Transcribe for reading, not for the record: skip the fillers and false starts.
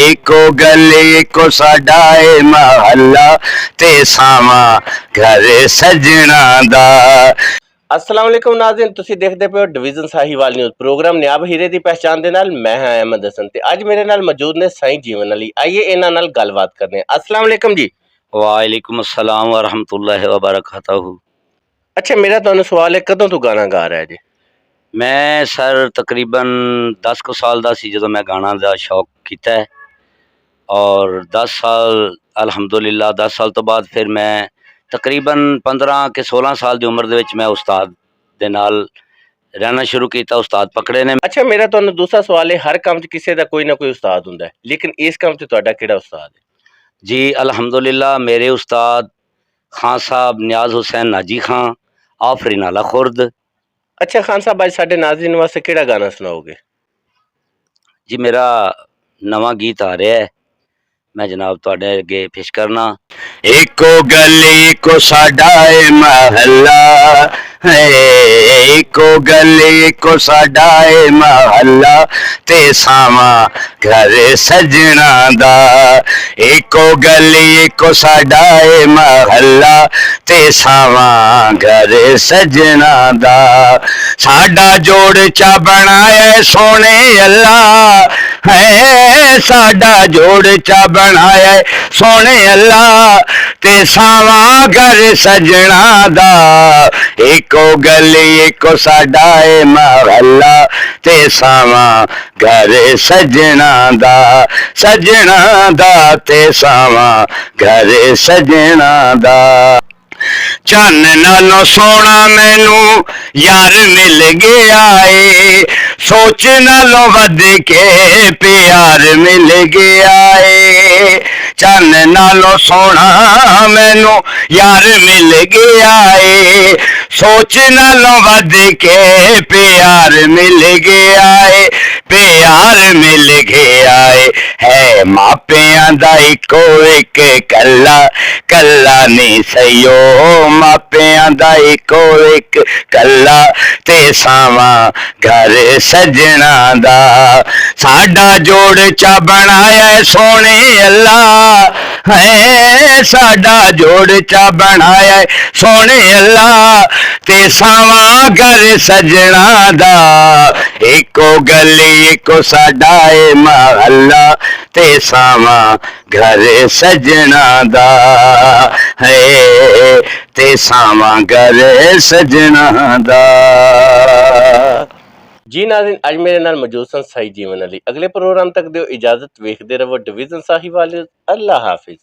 एको गली एको साडा ए महल्ला ते सावा घर सजना दा। अस्सलाम वालेकुम नाज़रीन, तुसीं देखदे पे हो डिवीजन साहिवाल न्यूज़ प्रोग्राम नियाब हीरे दी पहचान दे नाल मैं हां अहमद हसन ते अज मेरे नाल मौजूद ने साईं जीवन अली। आइए इन्हां नाल गलबात करने। अस्सलाम वालेकुम जी। वालेकुम अस्सलाम व रहमतुल्लाहि व बरकातहू। अच्छा, मेरा तुहानू सवाल है, कदों तू गाना गा रहा है जी? मैं सर तकरीबन 10 कुछ साल दा सी जदों मैं गाना दा शौक कीता है और 10 साल अल्हम्दुलिल्लाह 10 साल तो बाद फिर मैं तकरीबन 15 के 16 साल की उम्र दे विच मैं उस्ताद दे नाल रहना शुरू किया। उस्ताद पकड़े ने। अच्छा, मेरा तुहानू दूसरा सवाल है, हर काम च किसी दा कोई ना कोई उस्ताद हुंदा है, लेकिन इस काम च तुहाडा किहड़ा उस्ताद है? जी अल्हम्दुलिल्लाह मेरे उस्ताद खान साहब नियाज हुसैन नाजी खां आफरी नाला खुर्द। अच्छा खान साहब, अज साडे नाज़रीन वास्ते किहड़ा गाना सुनाओगे? जी मेरा नवा गीत आ रहा है, मैं जनाब तुहाडे अगे पेश करना। एको गली एको साडा ए महल्ला है, एको गली एको साडा ए महल्ला ते सावा घर सजना दा। एको गली एको साडा ए महल्ला ते सावा घर सजना दा। साडा जोड़ चा बनाया सोने अल्लाह है, साडा जोड़ चा बनाया सोने अल्लाह ते सावा घर सजना दा। एको गली एको साडा ए महल्ला ते सावा घर सजना दा। सजना दा ते सावा घर सजना दा। चन नालों सोना मैनू यार मिल गया है, सोच नालों वध के प्यार मिल गया है। चन नालों सोना मैनू यार मिल गया है, सोच नालों वध के प्यार मिल गया है। प्यार मिल गया है मापियां दा इको एक कला, कला नहीं सयो मापियां दा इको एक कला ते सावा घर सजना दा। साडा जोड़ चा बनाया सोने अल्लाह है, साडा जोड़ चा बनाया सोने अल्लाह ते सावा घर सजना दा। एको गली एको साडा ए महल्ला ते सावा घर सजना दा है, ते सावा घर सजना दा। जी नाज़रीन, अज मेरे नाल मौजूद सन साईं जीवन अली। अगले प्रोग्राम तक दिओ इजाजत, वेखदे रहो डिवीजन साहिवाल न्यूज़। अल्लाह हाफिज।